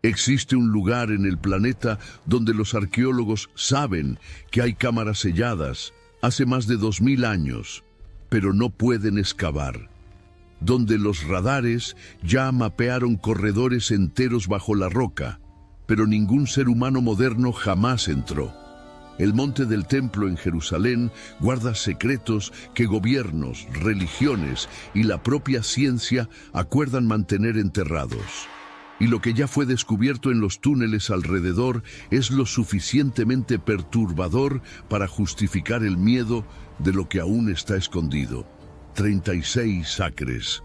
Existe un lugar en el planeta donde los arqueólogos saben que hay cámaras selladas hace más de 2000 años, pero no pueden excavar. Donde los radares ya mapearon corredores enteros bajo la roca, pero ningún ser humano moderno jamás entró. El Monte del Templo en Jerusalén guarda secretos que gobiernos, religiones y la propia ciencia acuerdan mantener enterrados. Y lo que ya fue descubierto en los túneles alrededor es lo suficientemente perturbador para justificar el miedo de lo que aún está escondido. 36 acres.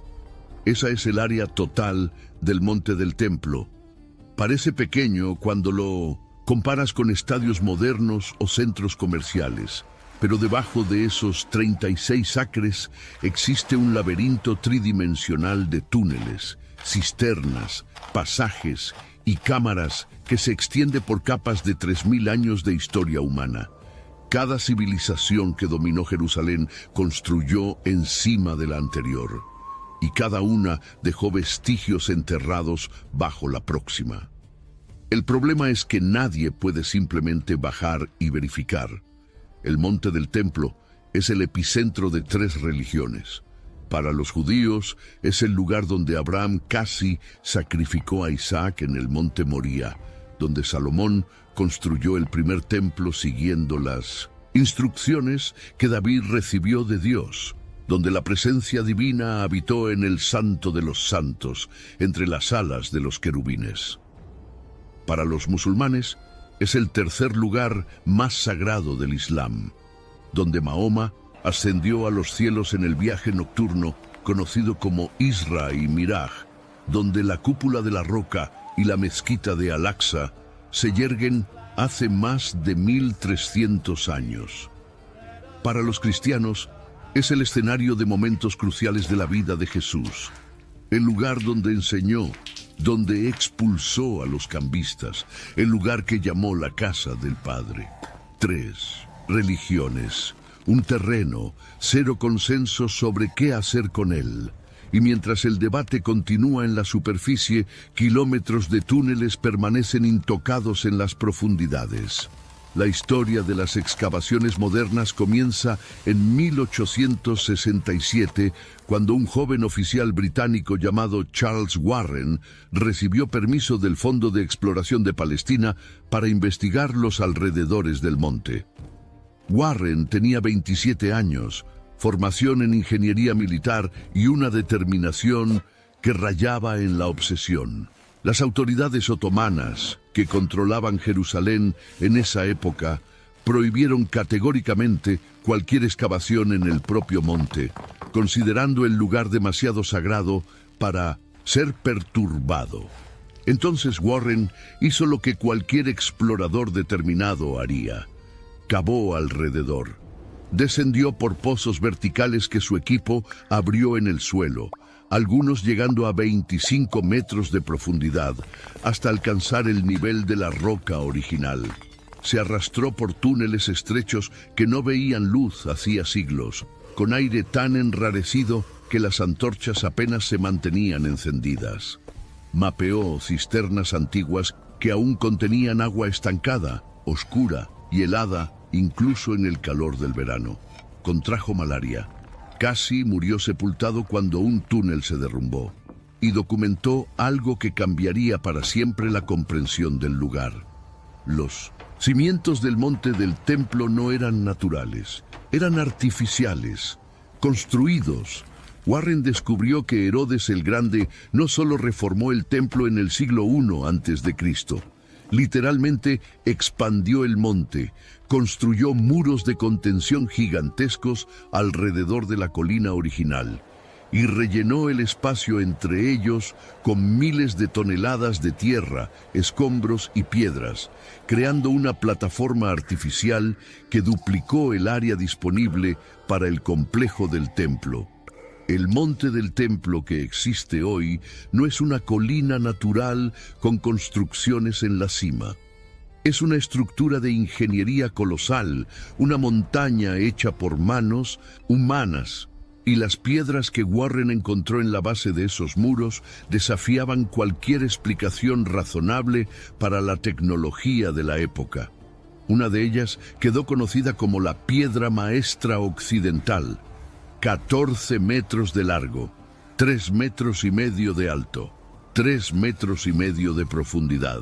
Esa es el área total del Monte del Templo. Parece pequeño cuando lo comparas con estadios modernos o centros comerciales, pero debajo de esos 36 acres existe un laberinto tridimensional de túneles, cisternas, pasajes y cámaras que se extiende por capas de 3000 años de historia humana. Cada civilización que dominó Jerusalén construyó encima de la anterior, y cada una dejó vestigios enterrados bajo la próxima. El problema es que nadie puede simplemente bajar y verificar. El Monte del Templo es el epicentro de 3 religiones. Para los judíos es el lugar donde Abraham casi sacrificó a Isaac en el monte Moría, donde Salomón construyó el primer templo siguiendo las instrucciones que David recibió de Dios, donde la presencia divina habitó en el Santo de los Santos, entre las alas de los querubines. Para los musulmanes es el tercer lugar más sagrado del Islam, donde Mahoma ascendió a los cielos en el viaje nocturno conocido como Isra y Miraj, donde la cúpula de la roca y la mezquita de Al-Aqsa se yerguen hace más de 1300 años. Para los cristianos es el escenario de momentos cruciales de la vida de Jesús, el lugar donde enseñó, donde expulsó a los cambistas, el lugar que llamó la casa del Padre. 3 religiones. Un terreno, 0 consenso sobre qué hacer con él. Y mientras el debate continúa en la superficie, kilómetros de túneles permanecen intocados en las profundidades. La historia de las excavaciones modernas comienza en 1867, cuando un joven oficial británico llamado Charles Warren recibió permiso del Fondo de Exploración de Palestina para investigar los alrededores del monte. Warren tenía 27 años, formación en ingeniería militar y una determinación que rayaba en la obsesión. Las autoridades otomanas, que controlaban Jerusalén en esa época, prohibieron categóricamente cualquier excavación en el propio monte, considerando el lugar demasiado sagrado para ser perturbado. Entonces Warren hizo lo que cualquier explorador determinado haría. Cavó alrededor. Descendió por pozos verticales que su equipo abrió en el suelo, algunos llegando a 25 metros de profundidad, hasta alcanzar el nivel de la roca original. Se arrastró por túneles estrechos que no veían luz hacía siglos, con aire tan enrarecido que las antorchas apenas se mantenían encendidas. Mapeó cisternas antiguas que aún contenían agua estancada, oscura y helada, incluso en el calor del verano. Contrajo malaria. Casi murió sepultado cuando un túnel se derrumbó. Y documentó algo que cambiaría para siempre la comprensión del lugar. Los cimientos del Monte del Templo no eran naturales, eran artificiales, construidos. Warren descubrió que Herodes el Grande no solo reformó el templo en el siglo I a.C., literalmente expandió el monte, construyó muros de contención gigantescos alrededor de la colina original y rellenó el espacio entre ellos con miles de toneladas de tierra, escombros y piedras, creando una plataforma artificial que duplicó el área disponible para el complejo del templo. El Monte del Templo que existe hoy no es una colina natural con construcciones en la cima. Es una estructura de ingeniería colosal, una montaña hecha por manos humanas, y las piedras que Warren encontró en la base de esos muros desafiaban cualquier explicación razonable para la tecnología de la época. Una de ellas quedó conocida como la Piedra Maestra Occidental, 14 metros de largo, 3 metros y medio de alto, 3 metros y medio de profundidad,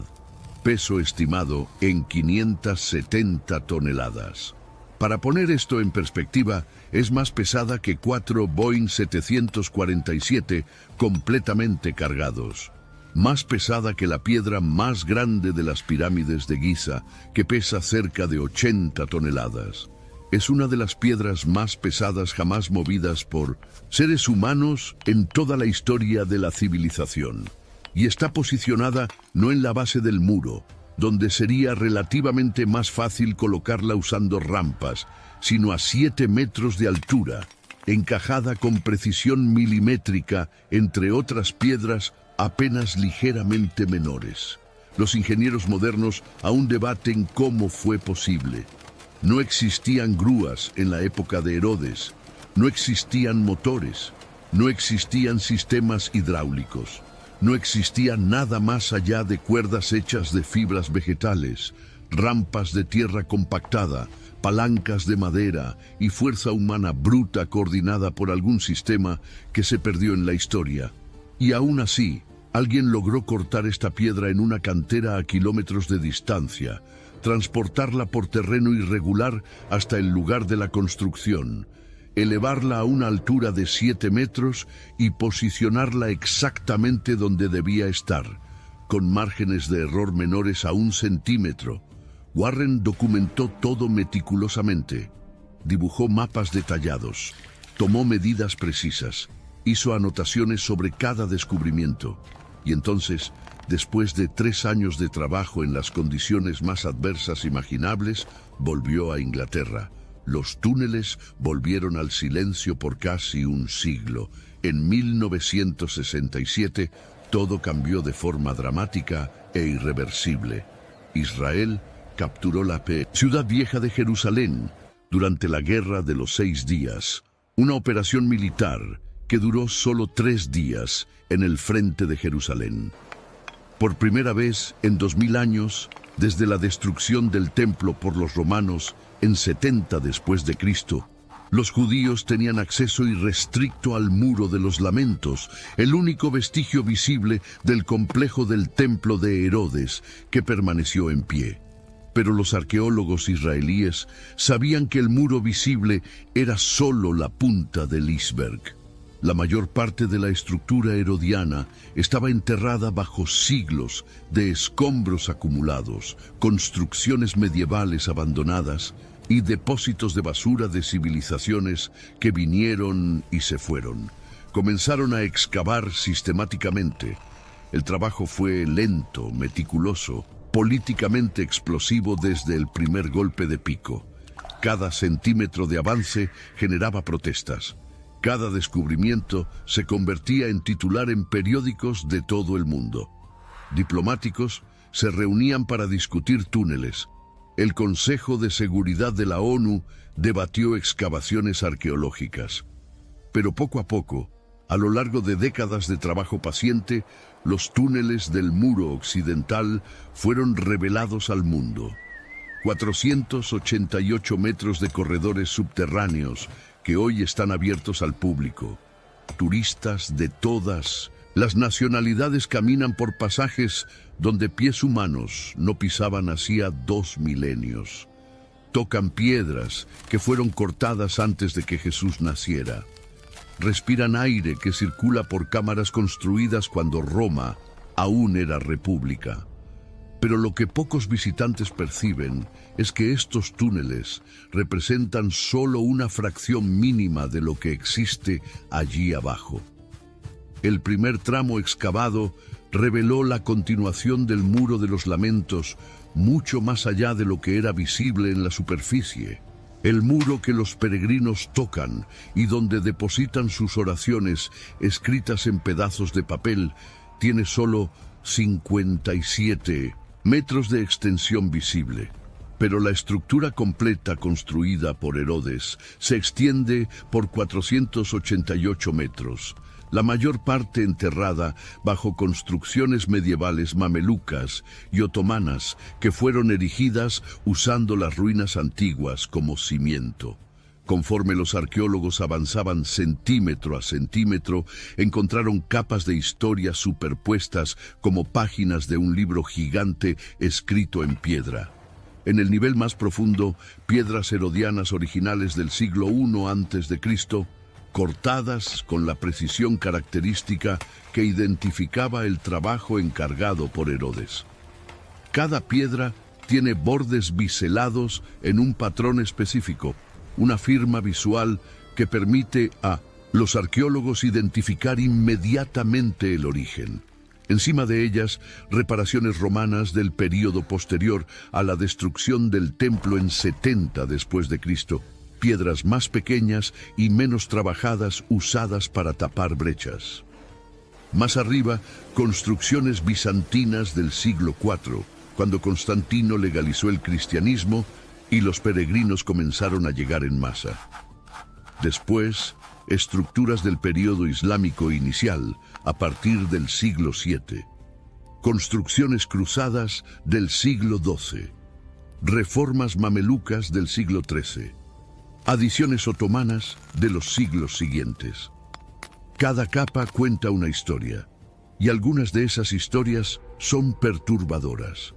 peso estimado en 570 toneladas. Para poner esto en perspectiva, es más pesada que 4 Boeing 747 completamente cargados. Más pesada que la piedra más grande de las pirámides de Giza, que pesa cerca de 80 toneladas. Es una de las piedras más pesadas jamás movidas por seres humanos en toda la historia de la civilización. Y está posicionada no en la base del muro, donde sería relativamente más fácil colocarla usando rampas, sino a 7 metros de altura, encajada con precisión milimétrica entre otras piedras apenas ligeramente menores. Los ingenieros modernos aún debaten cómo fue posible. No existían grúas en la época de Herodes, no existían motores, no existían sistemas hidráulicos. No existía nada más allá de cuerdas hechas de fibras vegetales, rampas de tierra compactada, palancas de madera y fuerza humana bruta coordinada por algún sistema que se perdió en la historia. Y aún así, alguien logró cortar esta piedra en una cantera a kilómetros de distancia, transportarla por terreno irregular hasta el lugar de la construcción, elevarla a una altura de 7 metros y posicionarla exactamente donde debía estar, con márgenes de error menores a 1 centímetro. Warren documentó todo meticulosamente, dibujó mapas detallados, tomó medidas precisas, hizo anotaciones sobre cada descubrimiento, y entonces, después de 3 años de trabajo en las condiciones más adversas imaginables, volvió a Inglaterra. Los túneles volvieron al silencio por casi un siglo. En 1967, todo cambió de forma dramática e irreversible. Israel capturó la ciudad vieja de Jerusalén durante la Guerra de los 6 días, una operación militar que duró solo 3 días en el frente de Jerusalén. Por primera vez en 2000 años, desde la destrucción del templo por los romanos en 70 después de Cristo, los judíos tenían acceso irrestricto al Muro de los Lamentos, el único vestigio visible del complejo del templo de Herodes que permaneció en pie. Pero los arqueólogos israelíes sabían que el muro visible era solo la punta del iceberg. La mayor parte de la estructura herodiana estaba enterrada bajo siglos de escombros acumulados, construcciones medievales abandonadas y depósitos de basura de civilizaciones que vinieron y se fueron. Comenzaron a excavar sistemáticamente. El trabajo fue lento, meticuloso, políticamente explosivo desde el primer golpe de pico. Cada centímetro de avance generaba protestas. Cada descubrimiento se convertía en titular en periódicos de todo el mundo. Diplomáticos se reunían para discutir túneles. El Consejo de Seguridad de la ONU debatió excavaciones arqueológicas. Pero poco a poco, a lo largo de décadas de trabajo paciente, los túneles del muro occidental fueron revelados al mundo. 488 metros de corredores subterráneos que hoy están abiertos al público. Turistas de todas las nacionalidades caminan por pasajes donde pies humanos no pisaban hacía 2 milenios. Tocan piedras que fueron cortadas antes de que Jesús naciera. Respiran aire que circula por cámaras construidas cuando Roma aún era república. Pero lo que pocos visitantes perciben es que estos túneles representan solo una fracción mínima de lo que existe allí abajo. El primer tramo excavado reveló la continuación del Muro de los Lamentos mucho más allá de lo que era visible en la superficie. El muro que los peregrinos tocan y donde depositan sus oraciones escritas en pedazos de papel tiene solo 57 metros de extensión visible. Pero la estructura completa construida por Herodes se extiende por 488 metros, la mayor parte enterrada bajo construcciones medievales mamelucas y otomanas que fueron erigidas usando las ruinas antiguas como cimiento. Conforme los arqueólogos avanzaban centímetro a centímetro, encontraron capas de historia superpuestas como páginas de un libro gigante escrito en piedra. En el nivel más profundo, piedras herodianas originales del siglo I a.C., cortadas con la precisión característica que identificaba el trabajo encargado por Herodes. Cada piedra tiene bordes biselados en un patrón específico, una firma visual que permite a los arqueólogos identificar inmediatamente el origen. Encima de ellas, reparaciones romanas del período posterior a la destrucción del templo en 70 después de Cristo, piedras más pequeñas y menos trabajadas usadas para tapar brechas. Más arriba, construcciones bizantinas del siglo IV, cuando Constantino legalizó el cristianismo y los peregrinos comenzaron a llegar en masa. Después, estructuras del período islámico inicial, a partir del siglo VII. Construcciones cruzadas del siglo XII. Reformas mamelucas del siglo XIII. Adiciones otomanas de los siglos siguientes. Cada capa cuenta una historia, y algunas de esas historias son perturbadoras.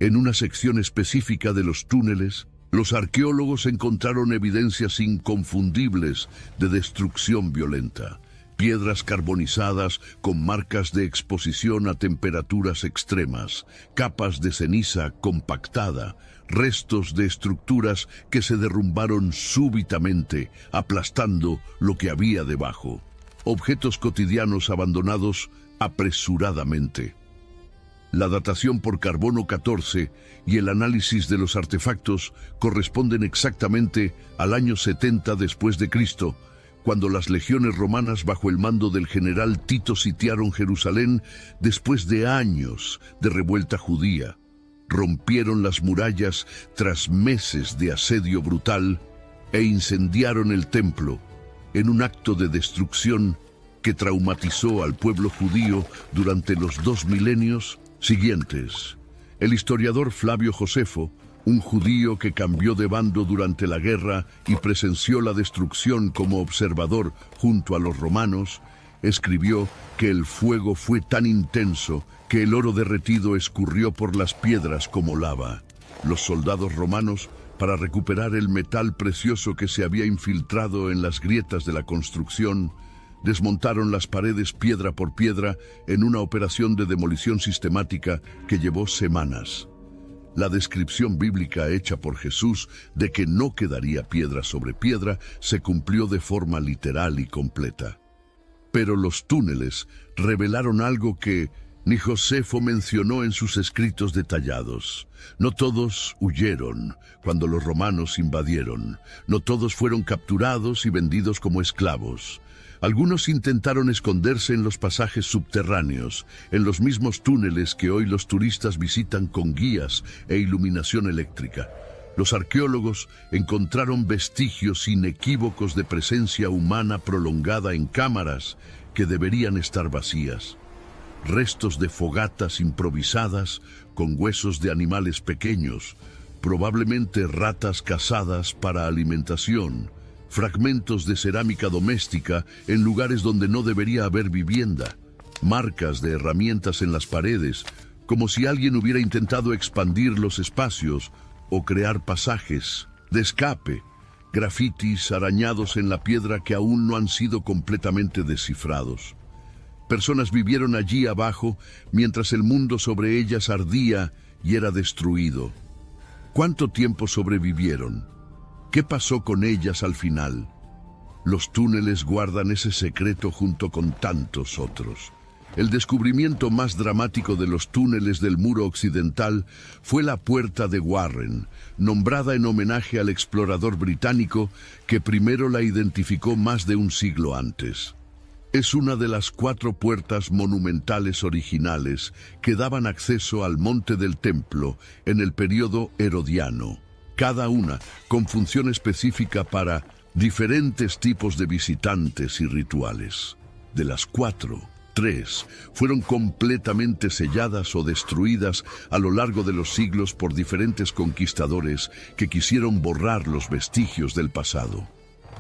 En una sección específica de los túneles, los arqueólogos encontraron evidencias inconfundibles de destrucción violenta. Piedras carbonizadas con marcas de exposición a temperaturas extremas, capas de ceniza compactada, restos de estructuras que se derrumbaron súbitamente, aplastando lo que había debajo. Objetos cotidianos abandonados apresuradamente. La datación por carbono 14 y el análisis de los artefactos corresponden exactamente al año 70 después de Cristo, cuando las legiones romanas bajo el mando del general Tito sitiaron Jerusalén después de años de revuelta judía. Rompieron las murallas tras meses de asedio brutal e incendiaron el templo en un acto de destrucción que traumatizó al pueblo judío durante los 2 milenios siguientes. El historiador Flavio Josefo, un judío que cambió de bando durante la guerra y presenció la destrucción como observador junto a los romanos, escribió que el fuego fue tan intenso que el oro derretido escurrió por las piedras como lava. Los soldados romanos, para recuperar el metal precioso que se había infiltrado en las grietas de la construcción, desmontaron las paredes piedra por piedra en una operación de demolición sistemática que llevó semanas. La descripción bíblica hecha por Jesús de que no quedaría piedra sobre piedra se cumplió de forma literal y completa. Pero los túneles revelaron algo que ni Josefo mencionó en sus escritos detallados. No todos huyeron cuando los romanos invadieron. No todos fueron capturados y vendidos como esclavos. Algunos intentaron esconderse en los pasajes subterráneos, en los mismos túneles que hoy los turistas visitan con guías e iluminación eléctrica. Los arqueólogos encontraron vestigios inequívocos de presencia humana prolongada en cámaras que deberían estar vacías. Restos de fogatas improvisadas con huesos de animales pequeños, probablemente ratas cazadas para alimentación, fragmentos de cerámica doméstica en lugares donde no debería haber vivienda, marcas de herramientas en las paredes, como si alguien hubiera intentado expandir los espacios o crear pasajes de escape, grafitis arañados en la piedra que aún no han sido completamente descifrados. Personas vivieron allí abajo mientras el mundo sobre ellas ardía y era destruido. ¿Cuánto tiempo sobrevivieron? ¿Qué pasó con ellas al final? Los túneles guardan ese secreto junto con tantos otros. El descubrimiento más dramático de los túneles del muro occidental fue la Puerta de Warren, nombrada en homenaje al explorador británico que primero la identificó más de un siglo antes. Es una de las 4 puertas monumentales originales que daban acceso al monte del templo en el período herodiano, cada una con función específica para diferentes tipos de visitantes y rituales. De las 4, 3 fueron completamente selladas o destruidas a lo largo de los siglos por diferentes conquistadores que quisieron borrar los vestigios del pasado.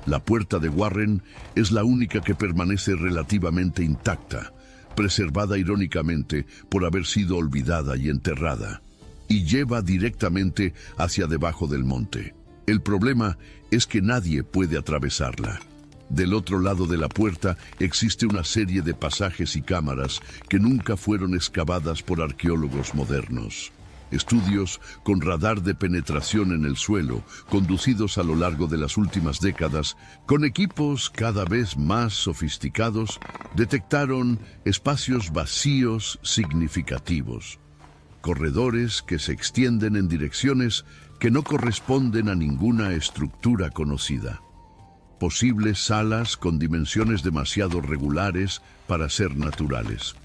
La puerta de Warren es la única que permanece relativamente intacta, preservada irónicamente por haber sido olvidada y enterrada, y lleva directamente hacia debajo del monte. El problema es que nadie puede atravesarla. Del otro lado de la puerta existe una serie de pasajes y cámaras que nunca fueron excavadas por arqueólogos modernos. Estudios con radar de penetración en el suelo, conducidos a lo largo de las últimas décadas, con equipos cada vez más sofisticados, detectaron espacios vacíos significativos. Corredores que se extienden en direcciones que no corresponden a ninguna estructura conocida. Posibles salas con dimensiones demasiado regulares para ser naturales.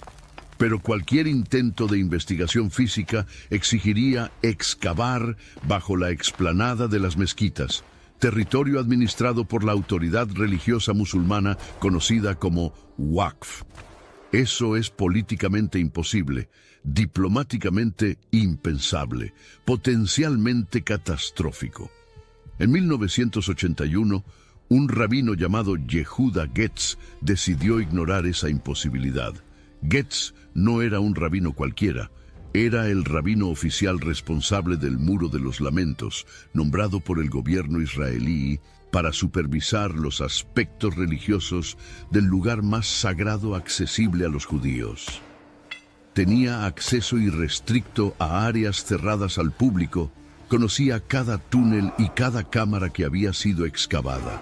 Pero cualquier intento de investigación física exigiría excavar bajo la explanada de las mezquitas, territorio administrado por la autoridad religiosa musulmana conocida como Waqf. Eso es políticamente imposible, diplomáticamente impensable, potencialmente catastrófico. En 1981, un rabino llamado Yehuda Getz decidió ignorar esa imposibilidad. Getz no era un rabino cualquiera, era el rabino oficial responsable del Muro de los Lamentos, nombrado por el gobierno israelí para supervisar los aspectos religiosos del lugar más sagrado accesible a los judíos. Tenía acceso irrestricto a áreas cerradas al público, conocía cada túnel y cada cámara que había sido excavada,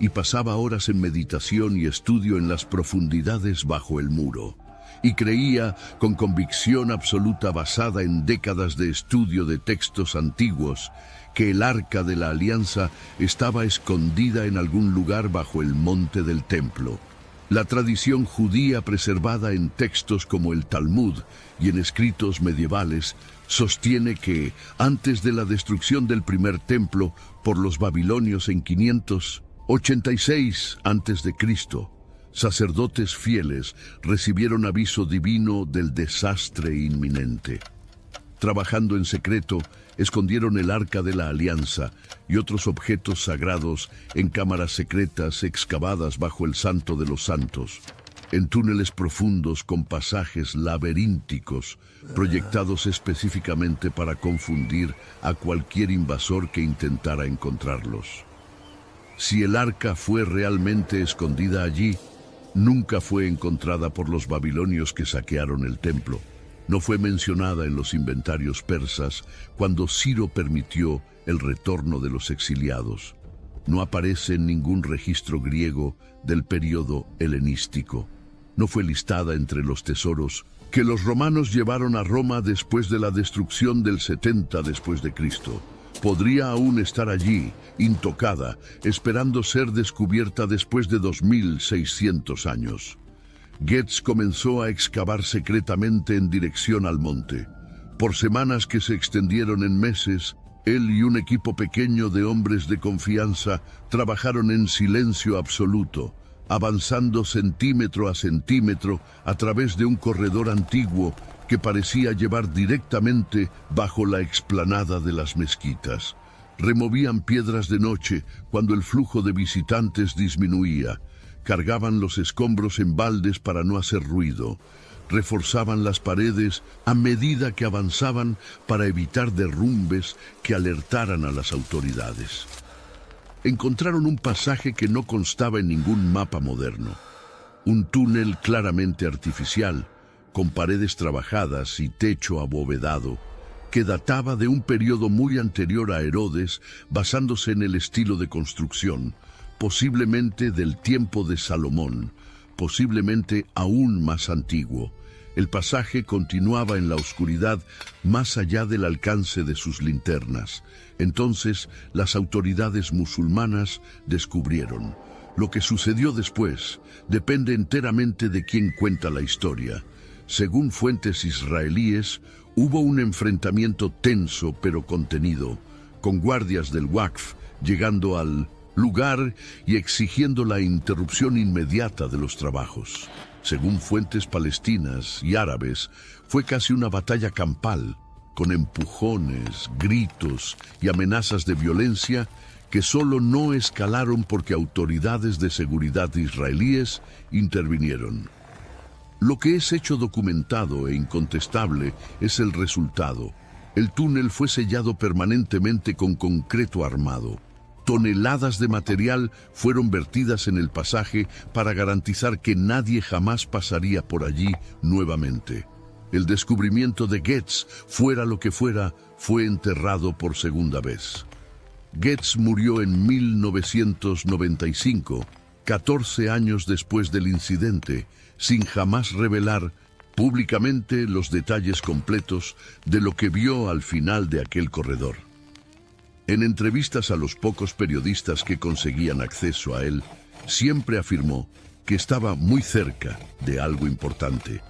y pasaba horas en meditación y estudio en las profundidades bajo el muro. Y creía con convicción absoluta basada en décadas de estudio de textos antiguos que el Arca de la Alianza estaba escondida en algún lugar bajo el monte del templo. La tradición judía preservada en textos como el Talmud y en escritos medievales sostiene que, antes de la destrucción del primer templo por los babilonios en 586 a.C., sacerdotes fieles recibieron aviso divino del desastre inminente. Trabajando en secreto, escondieron el Arca de la Alianza y otros objetos sagrados en cámaras secretas excavadas bajo el Santo de los Santos, en túneles profundos con pasajes laberínticos, proyectados específicamente para confundir a cualquier invasor que intentara encontrarlos. Si el Arca fue realmente escondida allí, nunca fue encontrada por los babilonios que saquearon el templo. No fue mencionada en los inventarios persas cuando Ciro permitió el retorno de los exiliados. No aparece en ningún registro griego del período helenístico. No fue listada entre los tesoros que los romanos llevaron a Roma después de la destrucción del 70 después de Cristo. Podría aún estar allí, intocada, esperando ser descubierta después de 2600 años. Getz comenzó a excavar secretamente en dirección al monte. Por semanas que se extendieron en meses, él y un equipo pequeño de hombres de confianza trabajaron en silencio absoluto, avanzando centímetro a centímetro a través de un corredor antiguo que parecía llevar directamente bajo la explanada de las mezquitas. Removían piedras de noche cuando el flujo de visitantes disminuía. Cargaban los escombros en baldes para no hacer ruido. Reforzaban las paredes a medida que avanzaban para evitar derrumbes que alertaran a las autoridades. Encontraron un pasaje que no constaba en ningún mapa moderno. Un túnel claramente artificial, con paredes trabajadas y techo abovedado, que databa de un periodo muy anterior a Herodes, basándose en el estilo de construcción, posiblemente del tiempo de Salomón, posiblemente aún más antiguo. El pasaje continuaba en la oscuridad más allá del alcance de sus linternas. Entonces, las autoridades musulmanas descubrieron. Lo que sucedió después depende enteramente de quién cuenta la historia. Según fuentes israelíes, hubo un enfrentamiento tenso pero contenido, con guardias del Waqf llegando al lugar y exigiendo la interrupción inmediata de los trabajos. Según fuentes palestinas y árabes, fue casi una batalla campal, con empujones, gritos y amenazas de violencia que solo no escalaron porque autoridades de seguridad israelíes intervinieron. Lo que es hecho documentado e incontestable es el resultado. El túnel fue sellado permanentemente con concreto armado. Toneladas de material fueron vertidas en el pasaje para garantizar que nadie jamás pasaría por allí nuevamente. El descubrimiento de Getz, fuera lo que fuera, fue enterrado por segunda vez. Getz murió en 1995, 14 años después del incidente, sin jamás revelar públicamente los detalles completos de lo que vio al final de aquel corredor. En entrevistas a los pocos periodistas que conseguían acceso a él, siempre afirmó que estaba muy cerca de algo importante,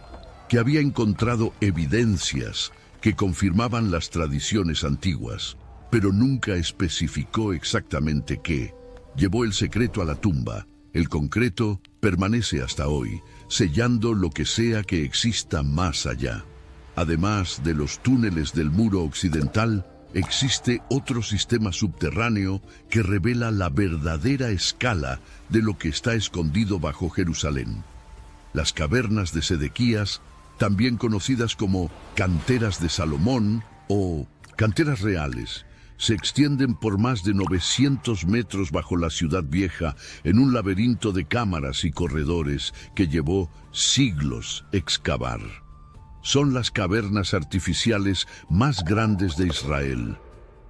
que había encontrado evidencias que confirmaban las tradiciones antiguas, pero nunca especificó exactamente qué. Llevó el secreto a la tumba. El concreto permanece hasta hoy, sellando lo que sea que exista más allá. Además de los túneles del muro occidental, existe otro sistema subterráneo que revela la verdadera escala de lo que está escondido bajo Jerusalén. Las cavernas de Sedequías, también conocidas como canteras de Salomón o canteras reales, se extienden por más de 900 metros bajo la ciudad vieja en un laberinto de cámaras y corredores que llevó siglos excavar. Son las cavernas artificiales más grandes de Israel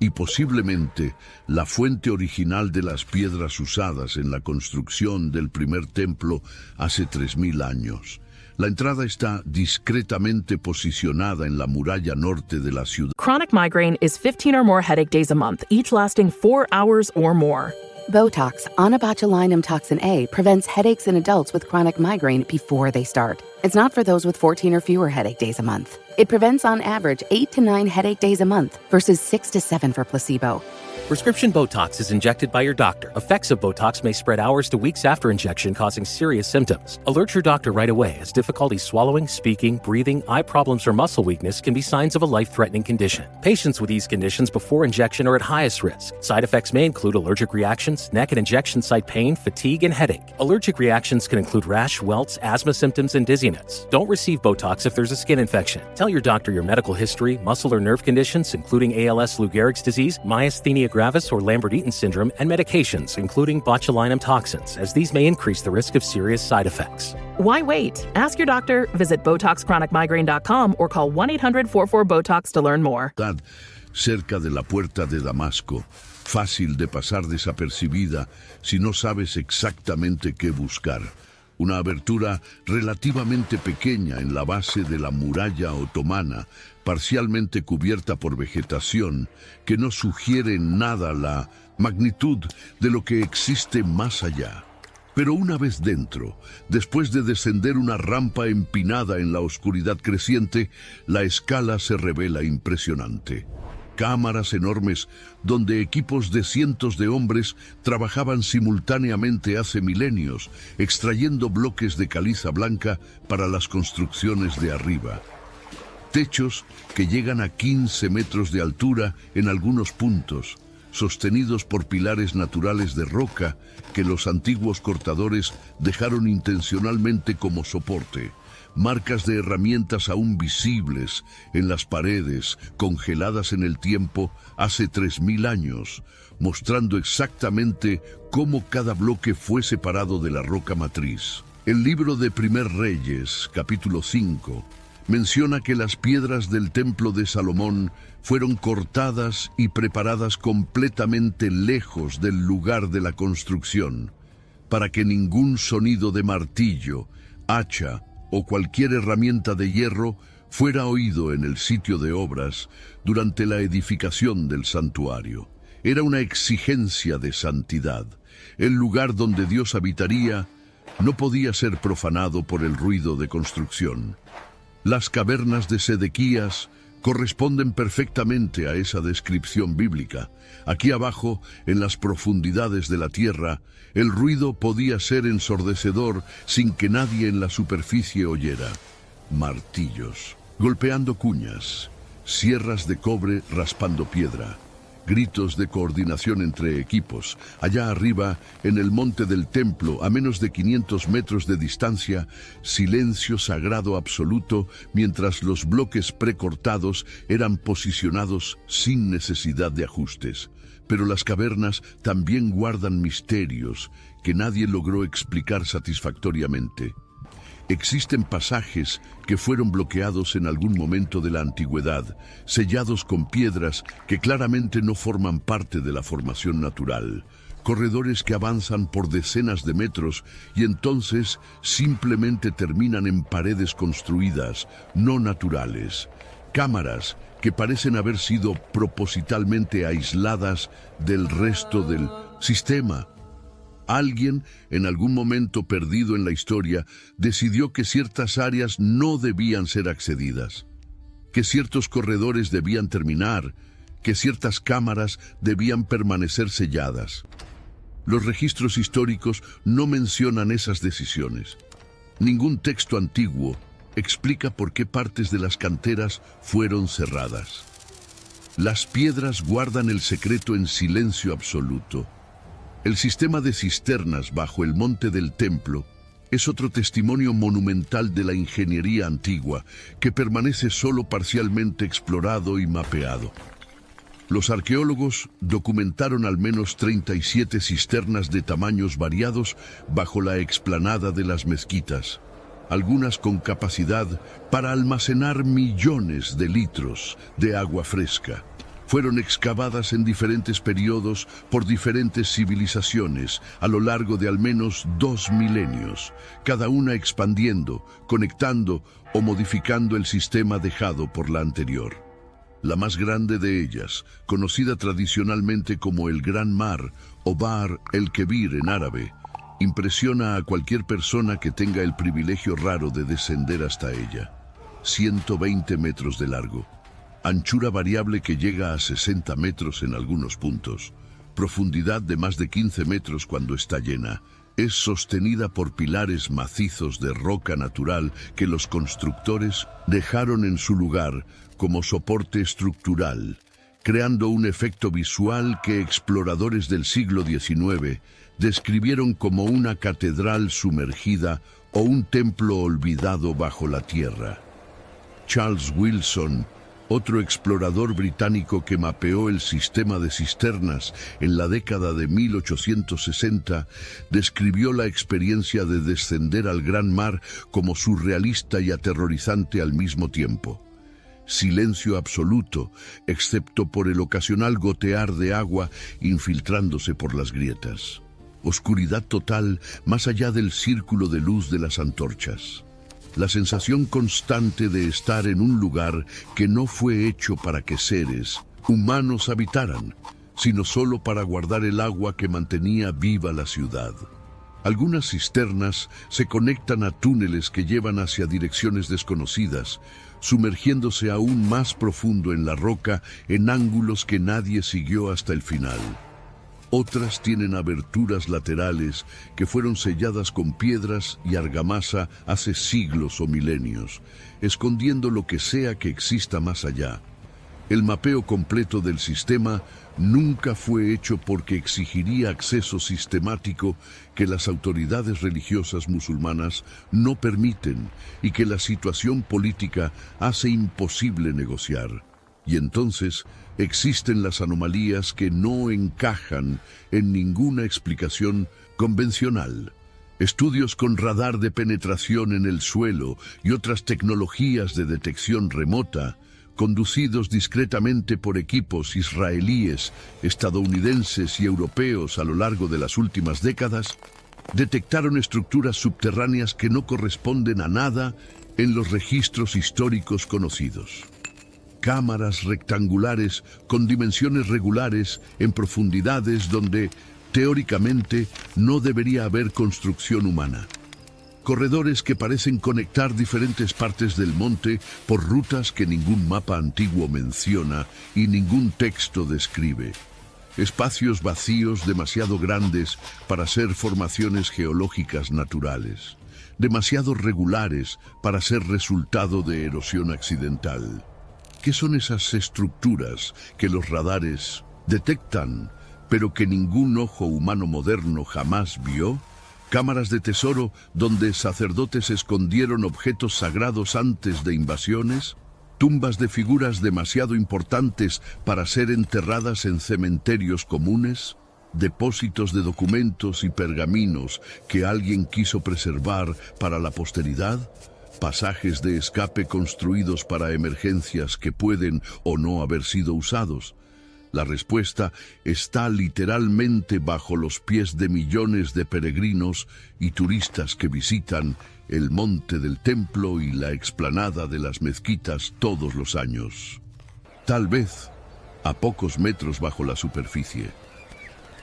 y posiblemente la fuente original de las piedras usadas en la construcción del primer templo hace 3000 años. La entrada está discretamente posicionada en la muralla norte de la ciudad. Chronic migraine is 15 or more headache days a month, each lasting 4 hours or more. Botox, onabotulinum toxin A, prevents headaches in adults with chronic migraine before they start. It's not for those with 14 or fewer headache days a month. It prevents on average 8 to 9 headache days a month versus 6 to 7 for placebo. Prescription Botox is injected by your doctor. Effects of Botox may spread hours to weeks after injection, causing serious symptoms. Alert your doctor right away, as difficulty swallowing, speaking, breathing, eye problems, or muscle weakness can be signs of a life-threatening condition. Patients with these conditions before injection are at highest risk. Side effects may include allergic reactions, neck and injection site pain, fatigue, and headache. Allergic reactions can include rash, welts, asthma symptoms, and dizziness. Don't receive Botox if there's a skin infection. Tell your doctor your medical history, muscle or nerve conditions, including ALS, Lou Gehrig's disease, myasthenia gravis, or Lambert-Eaton syndrome, and medications, including botulinum toxins, as these may increase the risk of serious side effects. Why wait? Ask your doctor, visit BotoxChronicMigraine.com or call 1-800-44-BOTOX to learn more. Cerca de la puerta de Damasco, fácil de pasar desapercibida si no sabes exactamente qué buscar. Una abertura relativamente pequeña en la base de la muralla otomana, parcialmente cubierta por vegetación, que no sugiere en nada la magnitud de lo que existe más allá. Pero una vez dentro, después de descender una rampa empinada en la oscuridad creciente, la escala se revela impresionante. Cámaras enormes donde equipos de cientos de hombres trabajaban simultáneamente hace milenios, extrayendo bloques de caliza blanca para las construcciones de arriba. Techos que llegan a 15 metros de altura en algunos puntos, sostenidos por pilares naturales de roca que los antiguos cortadores dejaron intencionalmente como soporte. Marcas de herramientas aún visibles en las paredes, congeladas en el tiempo hace 3000 años, mostrando exactamente cómo cada bloque fue separado de la roca matriz. El libro de Primer Reyes, capítulo 5, menciona que las piedras del templo de Salomón fueron cortadas y preparadas completamente lejos del lugar de la construcción, para que ningún sonido de martillo, hacha o cualquier herramienta de hierro fuera oído en el sitio de obras durante la edificación del santuario. Era una exigencia de santidad. El lugar donde Dios habitaría no podía ser profanado por el ruido de construcción. Las cavernas de Sedequías corresponden perfectamente a esa descripción bíblica. Aquí abajo, en las profundidades de la tierra, el ruido podía ser ensordecedor sin que nadie en la superficie oyera. Martillos, golpeando cuñas, sierras de cobre raspando piedra, gritos de coordinación entre equipos. Allá arriba, en el monte del templo, a menos de 500 metros de distancia, silencio sagrado absoluto, mientras los bloques precortados eran posicionados sin necesidad de ajustes. Pero las cavernas también guardan misterios que nadie logró explicar satisfactoriamente. Existen pasajes que fueron bloqueados en algún momento de la antigüedad, sellados con piedras que claramente no forman parte de la formación natural. Corredores que avanzan por decenas de metros y entonces simplemente terminan en paredes construidas, no naturales. Cámaras que parecen haber sido propositalmente aisladas del resto del sistema. Alguien, en algún momento perdido en la historia, decidió que ciertas áreas no debían ser accedidas, que ciertos corredores debían terminar, que ciertas cámaras debían permanecer selladas. Los registros históricos no mencionan esas decisiones. Ningún texto antiguo explica por qué partes de las canteras fueron cerradas. Las piedras guardan el secreto en silencio absoluto. El sistema de cisternas bajo el monte del templo es otro testimonio monumental de la ingeniería antigua que permanece solo parcialmente explorado y mapeado. Los arqueólogos documentaron al menos 37 cisternas de tamaños variados bajo la explanada de las mezquitas, algunas con capacidad para almacenar millones de litros de agua fresca. Fueron excavadas en diferentes periodos por diferentes civilizaciones a lo largo de al menos 2 milenios, cada una expandiendo, conectando o modificando el sistema dejado por la anterior. La más grande de ellas, conocida tradicionalmente como el Gran Mar o Bahr el-Kebir en árabe, impresiona a cualquier persona que tenga el privilegio raro de descender hasta ella. 120 metros de largo. Anchura variable que llega a 60 metros en algunos puntos, profundidad de más de 15 metros cuando está llena. Es sostenida por pilares macizos de roca natural que los constructores dejaron en su lugar como soporte estructural, creando un efecto visual que exploradores del siglo XIX describieron como una catedral sumergida o un templo olvidado bajo la tierra. Charles Wilson, otro explorador británico que mapeó el sistema de cisternas en la década de 1860, describió la experiencia de descender al Gran Mar como surrealista y aterrorizante al mismo tiempo. Silencio absoluto, excepto por el ocasional gotear de agua infiltrándose por las grietas. Oscuridad total más allá del círculo de luz de las antorchas. La sensación constante de estar en un lugar que no fue hecho para que seres humanos habitaran, sino solo para guardar el agua que mantenía viva la ciudad. Algunas cisternas se conectan a túneles que llevan hacia direcciones desconocidas, sumergiéndose aún más profundo en la roca en ángulos que nadie siguió hasta el final. Otras tienen aberturas laterales que fueron selladas con piedras y argamasa hace siglos o milenios, escondiendo lo que sea que exista más allá. El mapeo completo del sistema nunca fue hecho porque exigiría acceso sistemático que las autoridades religiosas musulmanas no permiten y que la situación política hace imposible negociar. Y entonces existen las anomalías que no encajan en ninguna explicación convencional. Estudios con radar de penetración en el suelo y otras tecnologías de detección remota, conducidos discretamente por equipos israelíes, estadounidenses y europeos a lo largo de las últimas décadas, detectaron estructuras subterráneas que no corresponden a nada en los registros históricos conocidos. cámaras rectangulares con dimensiones regulares en profundidades donde, teóricamente, no debería haber construcción humana. Corredores que parecen conectar diferentes partes del monte por rutas que ningún mapa antiguo menciona y ningún texto describe. Espacios vacíos demasiado grandes para ser formaciones geológicas naturales, demasiado regulares para ser resultado de erosión accidental. ¿Qué son esas estructuras que los radares detectan, pero que ningún ojo humano moderno jamás vio? Cámaras de tesoro donde sacerdotes escondieron objetos sagrados antes de invasiones, tumbas de figuras demasiado importantes para ser enterradas en cementerios comunes, depósitos de documentos y pergaminos que alguien quiso preservar para la posteridad, pasajes de escape construidos para emergencias que pueden o no haber sido usados. La respuesta está literalmente bajo los pies de millones de peregrinos y turistas que visitan el monte del templo y la explanada de las mezquitas todos los años. Tal vez a pocos metros bajo la superficie.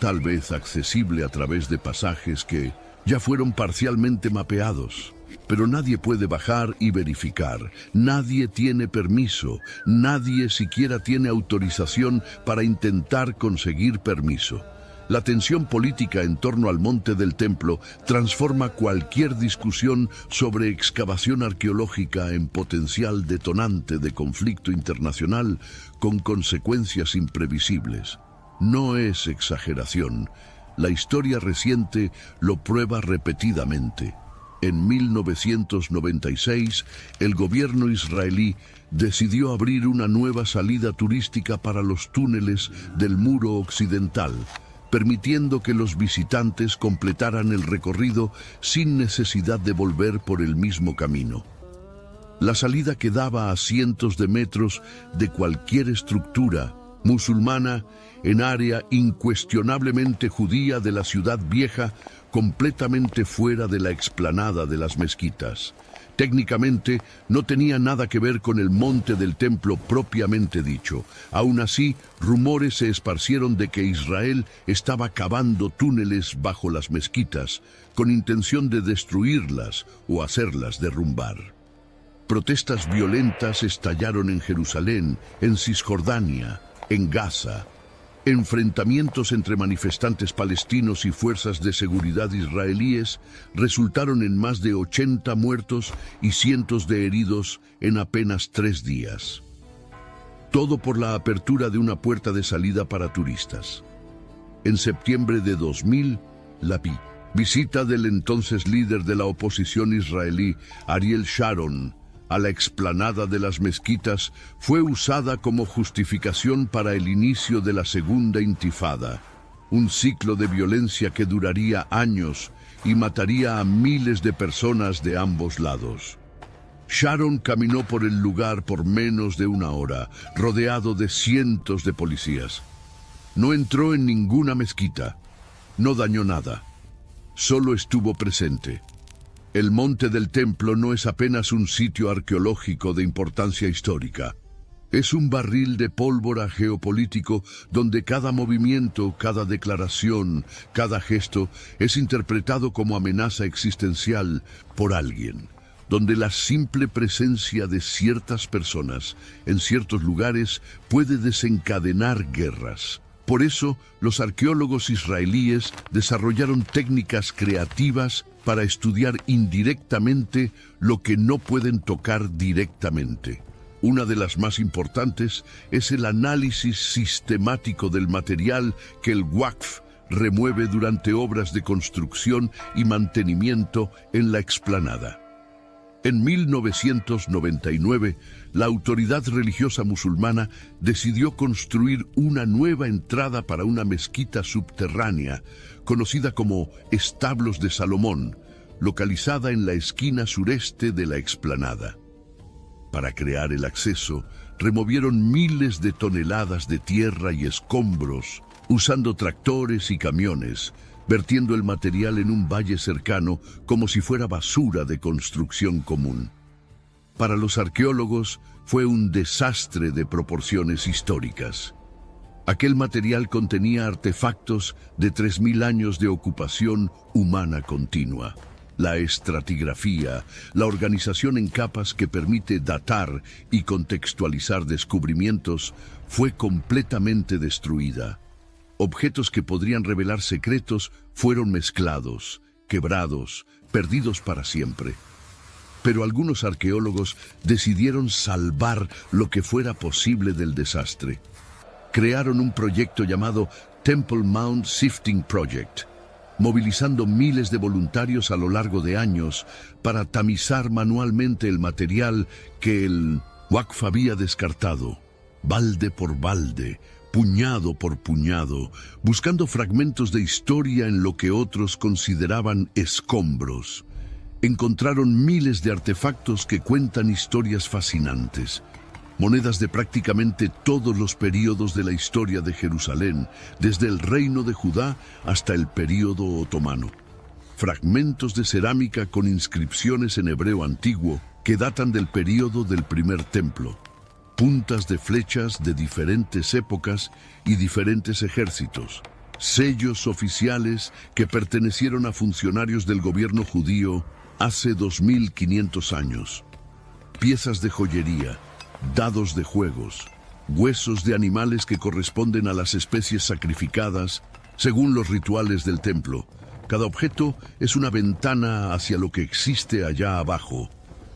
Tal vez accesible a través de pasajes que ya fueron parcialmente mapeados. Pero nadie puede bajar y verificar. Nadie tiene permiso. Nadie siquiera tiene autorización para intentar conseguir permiso. La tensión política en torno al monte del templo transforma cualquier discusión sobre excavación arqueológica en potencial detonante de conflicto internacional con consecuencias imprevisibles. No es exageración. La historia reciente lo prueba repetidamente. En 1996, el gobierno israelí decidió abrir una nueva salida turística para los túneles del muro occidental, permitiendo que los visitantes completaran el recorrido sin necesidad de volver por el mismo camino. La salida quedaba a cientos de metros de cualquier estructura musulmana en área incuestionablemente judía de la ciudad vieja, completamente fuera de la explanada de las mezquitas. Técnicamente no tenía nada que ver con el monte del templo propiamente dicho. Aún así, rumores se esparcieron de que Israel estaba cavando túneles bajo las mezquitas con intención de destruirlas o hacerlas derrumbar. Protestas violentas estallaron en Jerusalén, en Cisjordania, en Gaza. Enfrentamientos entre manifestantes palestinos y fuerzas de seguridad israelíes resultaron en más de 80 muertos y cientos de heridos en apenas 3 días. Todo por la apertura de una puerta de salida para turistas. En septiembre de 2000, la visita del entonces líder de la oposición israelí, Ariel Sharon, a la explanada de las mezquitas fue usada como justificación para el inicio de la segunda intifada, un ciclo de violencia que duraría años y mataría a miles de personas de ambos lados. Sharon caminó por el lugar por menos de 1 hora, rodeado de cientos de policías. No entró en ninguna mezquita, no dañó nada, solo estuvo presente. El monte del templo no es apenas un sitio arqueológico de importancia histórica. Es un barril de pólvora geopolítico donde cada movimiento, cada declaración, cada gesto es interpretado como amenaza existencial por alguien. Donde la simple presencia de ciertas personas en ciertos lugares puede desencadenar guerras. Por eso, los arqueólogos israelíes desarrollaron técnicas creativas para estudiar indirectamente lo que no pueden tocar directamente. Una de las más importantes es el análisis sistemático del material que el Waqf remueve durante obras de construcción y mantenimiento en la explanada. En 1999, la autoridad religiosa musulmana decidió construir una nueva entrada para una mezquita subterránea, conocida como Establos de Salomón, localizada en la esquina sureste de la explanada. Para crear el acceso, removieron miles de toneladas de tierra y escombros, usando tractores y camiones, vertiendo el material en un valle cercano como si fuera basura de construcción común. Para los arqueólogos, fue un desastre de proporciones históricas. Aquel material contenía artefactos de 3000 años de ocupación humana continua. La estratigrafía, la organización en capas que permite datar y contextualizar descubrimientos, fue completamente destruida. Objetos que podrían revelar secretos fueron mezclados, quebrados, perdidos para siempre. Pero algunos arqueólogos decidieron salvar lo que fuera posible del desastre. Crearon un proyecto llamado Temple Mount Sifting Project, movilizando miles de voluntarios a lo largo de años para tamizar manualmente el material que el Waqf había descartado, balde por balde, puñado por puñado, buscando fragmentos de historia en lo que otros consideraban escombros. Encontraron miles de artefactos que cuentan historias fascinantes. Monedas de prácticamente todos los períodos de la historia de Jerusalén, desde el reino de Judá hasta el período otomano. Fragmentos de cerámica con inscripciones en hebreo antiguo que datan del período del primer templo. Puntas de flechas de diferentes épocas y diferentes ejércitos. Sellos oficiales que pertenecieron a funcionarios del gobierno judío hace 2500 años. Piezas de joyería, dados de juegos, huesos de animales que corresponden a las especies sacrificadas según los rituales del templo. Cada objeto es una ventana hacia lo que existe allá abajo,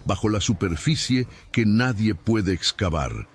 bajo la superficie que nadie puede excavar.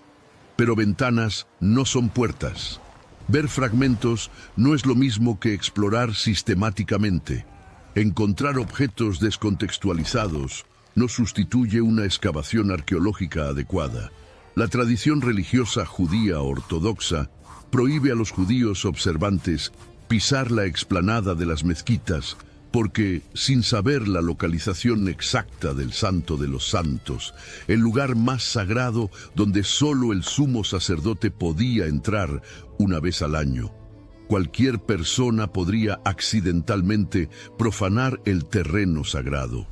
Pero ventanas no son puertas. Ver fragmentos no es lo mismo que explorar sistemáticamente. Encontrar objetos descontextualizados no sustituye una excavación arqueológica adecuada. La tradición religiosa judía ortodoxa prohíbe a los judíos observantes pisar la explanada de las mezquitas porque, sin saber la localización exacta del Santo de los Santos, el lugar más sagrado donde solo el sumo sacerdote podía entrar una vez al año, cualquier persona podría accidentalmente profanar el terreno sagrado.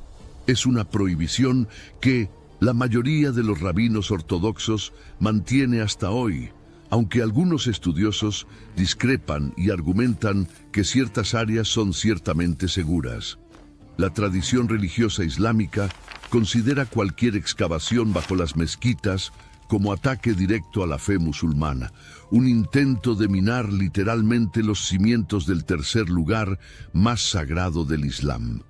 Es una prohibición que la mayoría de los rabinos ortodoxos mantiene hasta hoy, aunque algunos estudiosos discrepan y argumentan que ciertas áreas son ciertamente seguras. La tradición religiosa islámica considera cualquier excavación bajo las mezquitas como ataque directo a la fe musulmana, un intento de minar literalmente los cimientos del tercer lugar más sagrado del Islam.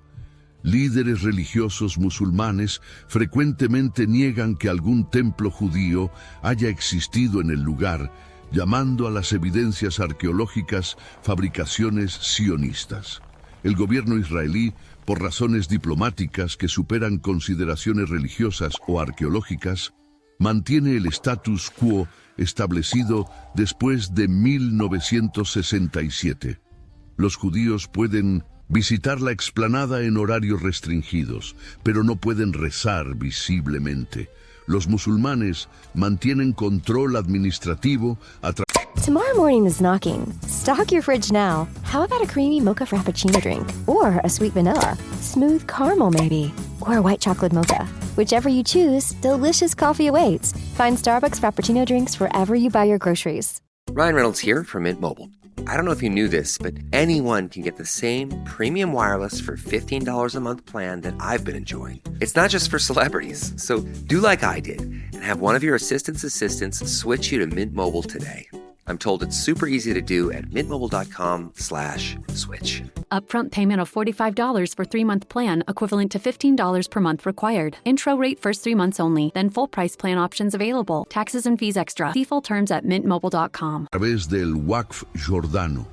Líderes religiosos musulmanes frecuentemente niegan que algún templo judío haya existido en el lugar, llamando a las evidencias arqueológicas fabricaciones sionistas. El gobierno israelí, por razones diplomáticas que superan consideraciones religiosas o arqueológicas, mantiene el status quo establecido después de 1967. Los judíos pueden visitar la explanada en horarios restringidos, pero no pueden rezar visiblemente. Los musulmanes mantienen control administrativo a través. Tomorrow morning is knocking. Stock your fridge now. How about a creamy mocha frappuccino drink? Or a sweet vanilla? Smooth caramel maybe? Or a white chocolate mocha? Whichever you choose, delicious coffee awaits. Find Starbucks Frappuccino drinks wherever you buy your groceries. Ryan Reynolds here from Mint Mobile. I don't know if you knew this, but anyone can get the same premium wireless for $15 a month plan that I've been enjoying. It's not just for celebrities. So do like I did and have one of your assistants switch you to Mint Mobile today. I'm told it's super easy to do at mintmobile.com/switch. Upfront payment of $45 for 3-month plan, equivalent to $15 per month required. Intro rate first 3 months only, then full price plan options available. Taxes and fees extra. See full terms at mintmobile.com. A través del Waqf jordano.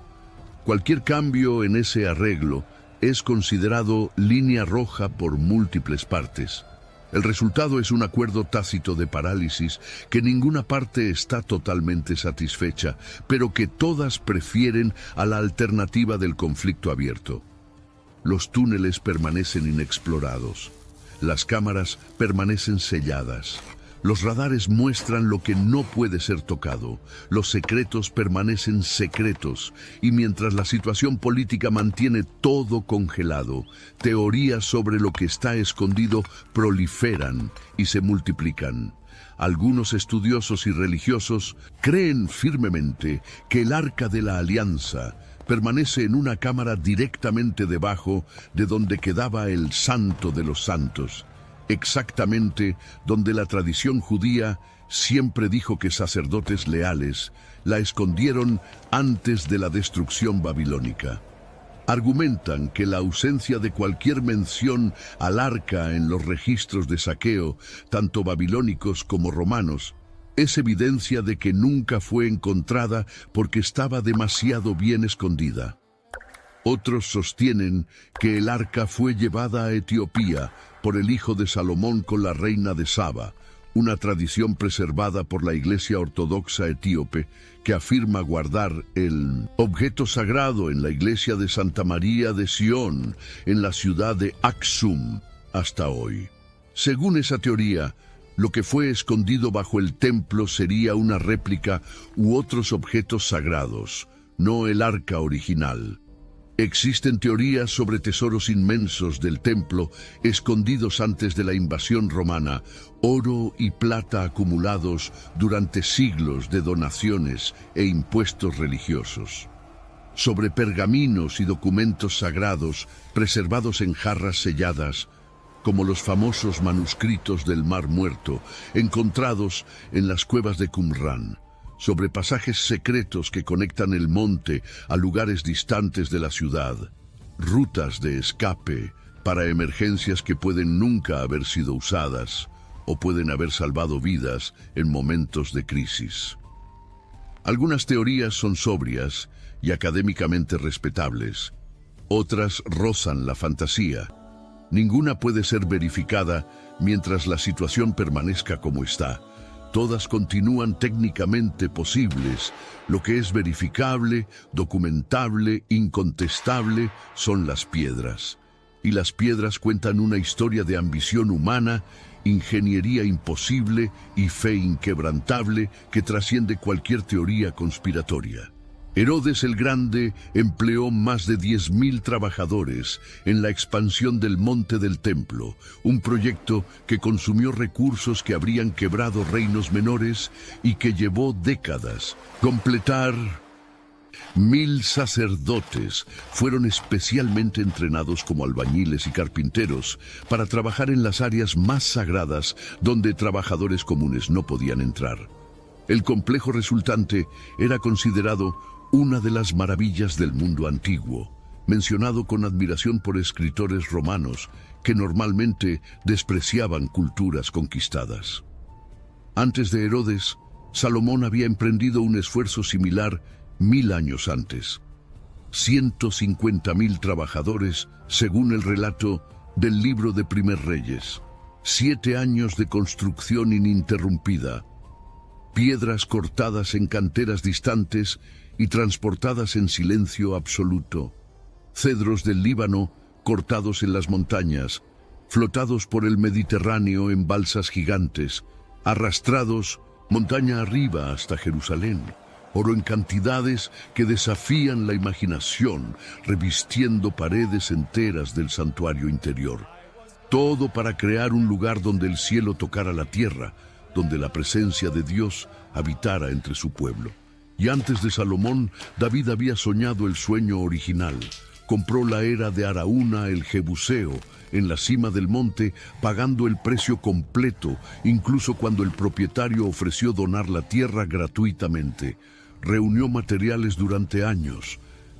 Cualquier cambio en ese arreglo es considerado línea roja por múltiples partes. El resultado es un acuerdo tácito de parálisis que ninguna parte está totalmente satisfecha, pero que todas prefieren a la alternativa del conflicto abierto. Los túneles permanecen inexplorados. Las cámaras permanecen selladas. Los radares muestran lo que no puede ser tocado. Los secretos permanecen secretos. Y mientras la situación política mantiene todo congelado, teorías sobre lo que está escondido proliferan y se multiplican. Algunos estudiosos y religiosos creen firmemente que el Arca de la Alianza permanece en una cámara directamente debajo de donde quedaba el Santo de los Santos, exactamente donde la tradición judía siempre dijo que sacerdotes leales la escondieron antes de la destrucción babilónica. Argumentan que la ausencia de cualquier mención al arca en los registros de saqueo, tanto babilónicos como romanos, es evidencia de que nunca fue encontrada porque estaba demasiado bien escondida. Otros sostienen que el arca fue llevada a Etiopía por el hijo de Salomón con la reina de Saba, una tradición preservada por la Iglesia Ortodoxa etíope que afirma guardar el objeto sagrado en la iglesia de Santa María de Sion, en la ciudad de Aksum, hasta hoy. Según esa teoría, lo que fue escondido bajo el templo sería una réplica u otros objetos sagrados, no el arca original. Existen teorías sobre tesoros inmensos del templo escondidos antes de la invasión romana, oro y plata acumulados durante siglos de donaciones e impuestos religiosos. Sobre pergaminos y documentos sagrados preservados en jarras selladas, como los famosos manuscritos del Mar Muerto, encontrados en las cuevas de Qumran. Sobre pasajes secretos que conectan el monte a lugares distantes de la ciudad, rutas de escape para emergencias que pueden nunca haber sido usadas o pueden haber salvado vidas en momentos de crisis. Algunas teorías son sobrias y académicamente respetables, otras rozan la fantasía. Ninguna puede ser verificada mientras la situación permanezca como está. Todas continúan técnicamente posibles. Lo que es verificable, documentable, incontestable, son las piedras. Y las piedras cuentan una historia de ambición humana, ingeniería imposible y fe inquebrantable que trasciende cualquier teoría conspiratoria. Herodes el Grande empleó más de 10.000 trabajadores en la expansión del Monte del Templo, un proyecto que consumió recursos que habrían quebrado reinos menores y que llevó décadas. Completar 1.000 sacerdotes fueron especialmente entrenados como albañiles y carpinteros para trabajar en las áreas más sagradas donde trabajadores comunes no podían entrar. El complejo resultante era considerado una de las maravillas del mundo antiguo, mencionado con admiración por escritores romanos que normalmente despreciaban culturas conquistadas. Antes de Herodes, Salomón había emprendido un esfuerzo similar 1000 años antes. 150.000 trabajadores, según el relato del libro de Primer Reyes. 7 años de construcción ininterrumpida. Piedras cortadas en canteras distantes y transportadas en silencio absoluto. Cedros del Líbano cortados en las montañas, flotados por el Mediterráneo en balsas gigantes, arrastrados montaña arriba hasta Jerusalén. Oro en cantidades que desafían la imaginación, revistiendo paredes enteras del santuario interior. Todo para crear un lugar donde el cielo tocara la tierra, donde la presencia de Dios habitara entre su pueblo. Y antes de Salomón, David había soñado el sueño original. Compró la era de Araúna el Jebuseo en la cima del monte, pagando el precio completo, incluso cuando el propietario ofreció donar la tierra gratuitamente. Reunió materiales durante años.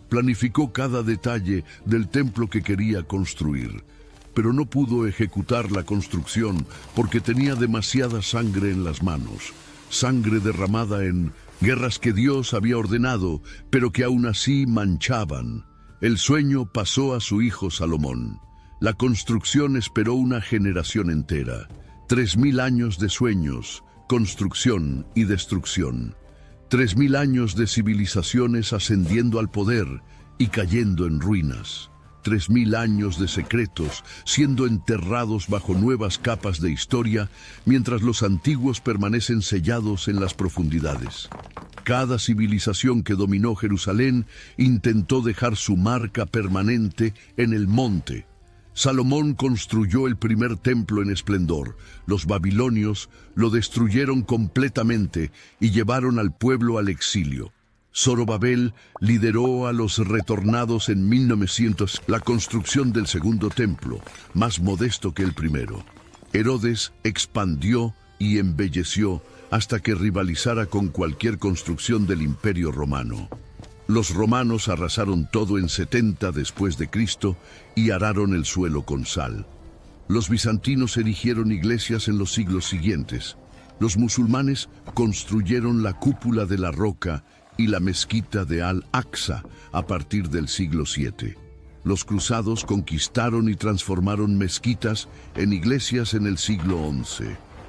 Planificó cada detalle del templo que quería construir, pero no pudo ejecutar la construcción porque tenía demasiada sangre en las manos. Sangre derramada en guerras que Dios había ordenado, pero que aún así manchaban. El sueño pasó a su hijo Salomón. La construcción esperó una generación entera. 3000 años de sueños, construcción y destrucción. 3000 años de civilizaciones ascendiendo al poder y cayendo en ruinas. 3000 años de secretos siendo enterrados bajo nuevas capas de historia, mientras los antiguos permanecen sellados en las profundidades. Cada civilización que dominó Jerusalén intentó dejar su marca permanente en el monte. Salomón construyó el primer templo en esplendor. Los babilonios lo destruyeron completamente y llevaron al pueblo al exilio. Zorobabel lideró a los retornados en 1900 la construcción del segundo templo, más modesto que el primero. Herodes expandió y embelleció hasta que rivalizara con cualquier construcción del Imperio Romano. Los romanos arrasaron todo en 70 después de Cristo y araron el suelo con sal. Los bizantinos erigieron iglesias en los siglos siguientes. Los musulmanes construyeron la cúpula de la Roca y la mezquita de Al-Aqsa a partir del siglo VII. Los cruzados conquistaron y transformaron mezquitas en iglesias en el siglo XI.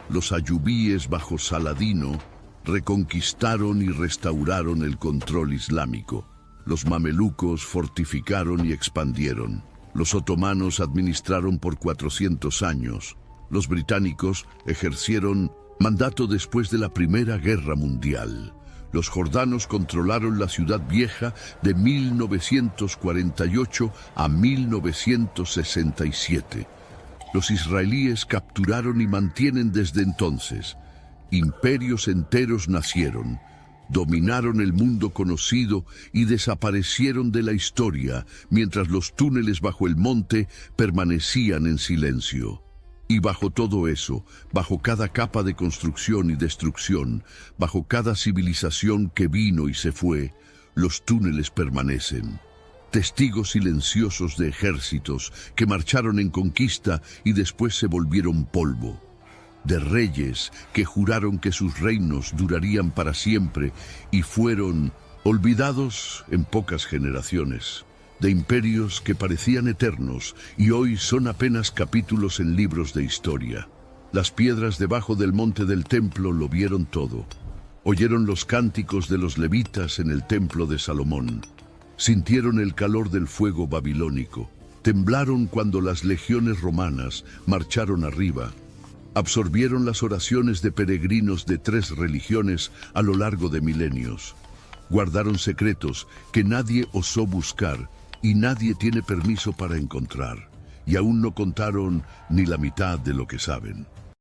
Los ayubíes bajo Saladino reconquistaron y restauraron el control islámico. Los mamelucos fortificaron y expandieron. Los otomanos administraron por 400 años. Los británicos ejercieron mandato después de la Primera Guerra Mundial. Los jordanos controlaron la Ciudad Vieja de 1948 a 1967. Los israelíes capturaron y mantienen desde entonces. Imperios enteros nacieron, dominaron el mundo conocido y desaparecieron de la historia, mientras los túneles bajo el monte permanecían en silencio. Y bajo todo eso, bajo cada capa de construcción y destrucción, bajo cada civilización que vino y se fue, los túneles permanecen. Testigos silenciosos de ejércitos que marcharon en conquista y después se volvieron polvo. De reyes que juraron que sus reinos durarían para siempre y fueron olvidados en pocas generaciones. De imperios que parecían eternos y hoy son apenas capítulos en libros de historia. Las piedras debajo del monte del templo lo vieron todo. Oyeron los cánticos de los levitas en el templo de Salomón. Sintieron el calor del fuego babilónico. Temblaron cuando las legiones romanas marcharon arriba. Absorbieron las oraciones de peregrinos de 3 religiones a lo largo de milenios. Guardaron secretos que nadie osó buscar y nadie tiene permiso para encontrar, y aún no contaron ni la mitad de lo que saben.